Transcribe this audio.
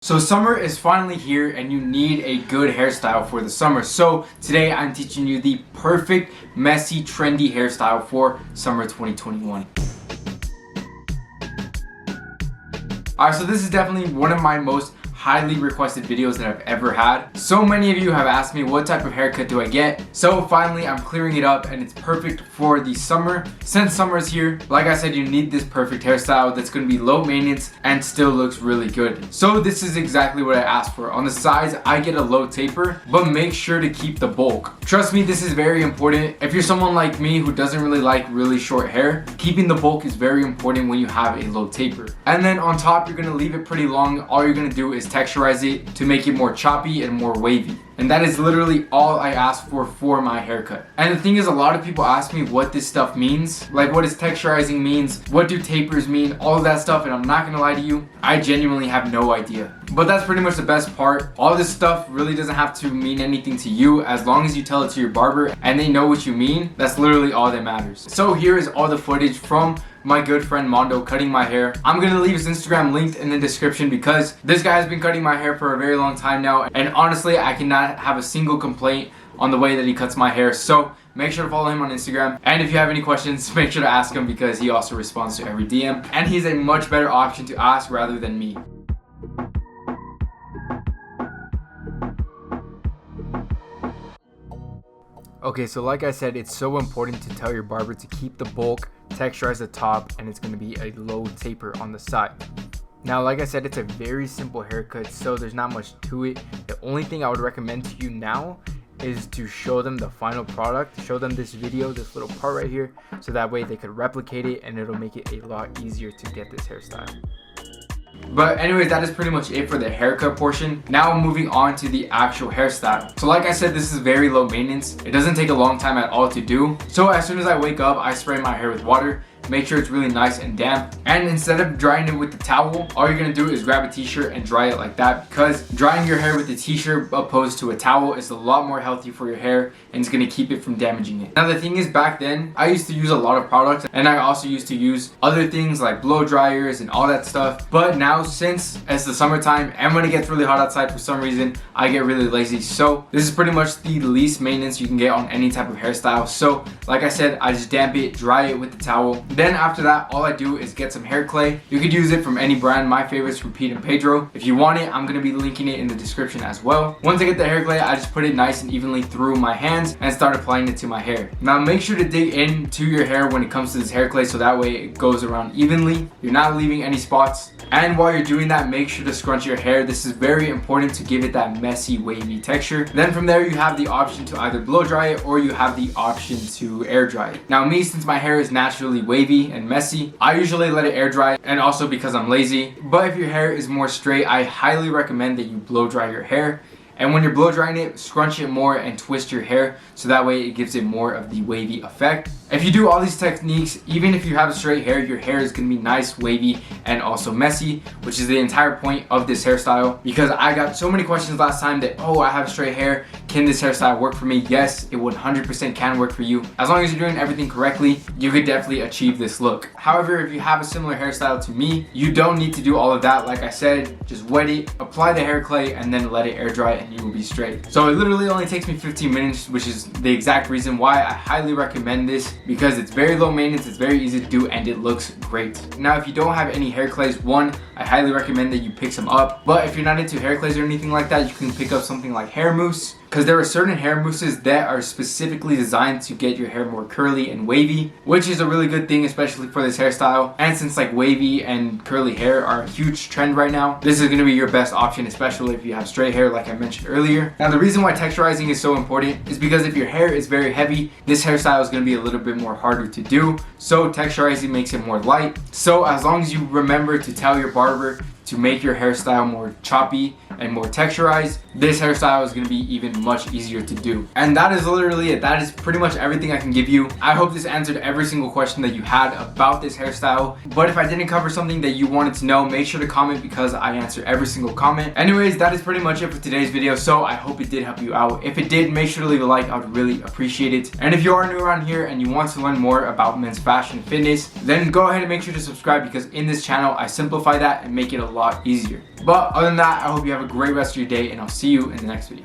So summer is finally here and you need a good hairstyle for the summer. So today I'm teaching you the perfect, messy, trendy hairstyle for summer 2021. Alright, so this is definitely one of my most highly requested videos that I've ever had. So many of you have asked me what type of haircut do I get. So finally I'm clearing it up and it's perfect for the summer. Since summer is here, like I said, you need this perfect hairstyle that's going to be low maintenance and still looks really good. So this is exactly what I asked for. On the sides I get a low taper, but make sure to keep the bulk. Trust me, this is very important. If you're someone like me who doesn't really like really short hair, keeping the bulk is very important when you have a low taper. And then on top you're going to leave it pretty long. All you're going to do is texturize it to make it more choppy and more wavy. And that is literally all I asked for my haircut. And the thing is, a lot of people ask me what this stuff means. Like, what does texturizing means? What do tapers mean? All of that stuff, and I'm not gonna lie to you, I genuinely have no idea. But that's pretty much the best part. All this stuff really doesn't have to mean anything to you as long as you tell it to your barber and they know what you mean. That's literally all that matters. So here is all the footage from my good friend Mondo cutting my hair. I'm gonna leave his Instagram linked in the description because this guy has been cutting my hair for a very long time now, and honestly I cannot have a single complaint on the way that he cuts my hair. So make sure to follow him on Instagram, and if you have any questions, make sure to ask him because he also responds to every DM, and he's a much better option to ask rather than me. Okay, so like I said, it's so important to tell your barber to keep the bulk, texturize the top, and it's going to be a low taper on the side. Now, like I said, it's a very simple haircut, so there's not much to it. The only thing I would recommend to you now is to show them the final product, show them this video, this little part right here, so that way they could replicate it and it'll make it a lot easier to get this hairstyle. But anyways, that is pretty much it for the haircut portion. Now moving on to the actual hairstyle. So like I said, this is very low maintenance. It doesn't take a long time at all to do. So as soon as I wake up, I spray my hair with water. Make sure it's really nice and damp, and instead of drying it with the towel, all you're gonna do is grab a t-shirt and dry it like that, because drying your hair with a t-shirt opposed to a towel is a lot more healthy for your hair and it's gonna keep it from damaging it. Now the thing is, back then I used to use a lot of products, and I also used to use other things like blow dryers and all that stuff, but now since it's the summertime and when it gets really hot outside, for some reason I get really lazy. So this is pretty much the least maintenance you can get on any type of hairstyle. So like I said, I just damp it, dry it with the towel. Then after that, all I do is get some hair clay. You could use it from any brand. My favorite is from Pete and Pedro. If you want it, I'm going to be linking it in the description as well. Once I get the hair clay, I just put it nice and evenly through my hands and start applying it to my hair. Now make sure to dig into your hair when it comes to this hair clay so that way it goes around evenly. You're not leaving any spots. And while you're doing that, make sure to scrunch your hair. This is very important to give it that messy, wavy texture. Then from there, you have the option to either blow dry it or you have the option to air dry it. Now me, since my hair is naturally wavy and messy, I usually let it air dry, and also because I'm lazy. But if your hair is more straight, I highly recommend that you blow dry your hair. And when you're blow drying it, scrunch it more and twist your hair so that way it gives it more of the wavy effect. If you do all these techniques, even if you have straight hair, your hair is going to be nice, wavy, and also messy, which is the entire point of this hairstyle. Because I got so many questions last time that, oh, I have straight hair, can this hairstyle work for me? Yes, it 100% can work for you. As long as you're doing everything correctly, you could definitely achieve this look. However, if you have a similar hairstyle to me, you don't need to do all of that. Like I said, just wet it, apply the hair clay, and then let it air dry, and you will be straight. So it literally only takes me 15 minutes, which is the exact reason why I highly recommend this, because it's very low maintenance, it's very easy to do, and it looks great. Now if you don't have any hair clays, one, I highly recommend that you pick some up. But if you're not into hair clays or anything like that, you can pick up something like hair mousse, because there are certain hair mousses that are specifically designed to get your hair more curly and wavy, which is a really good thing, especially for this hairstyle. And since like wavy and curly hair are a huge trend right now, this is going to be your best option, especially if you have straight hair like I mentioned earlier. Now the reason why texturizing is so important is because if your hair is very heavy, this hairstyle is going to be a little bit more harder to do. So texturizing makes it more light. So as long as you remember to tell your barber to make your hairstyle more choppy and more texturized, this hairstyle is going to be even much easier to do. And that is literally it. That is pretty much everything I can give you. I hope this answered every single question that you had about this hairstyle. But if I didn't cover something that you wanted to know, make sure to comment because I answer every single comment. Anyways, that is pretty much it for today's video. So I hope it did help you out. If it did, make sure to leave a like. I would really appreciate it. And if you are new around here and you want to learn more about men's fashion and fitness, then go ahead and make sure to subscribe because in this channel, I simplify that and make it a lot lot easier. But other than that, I hope you have a great rest of your day, and I'll see you in the next video.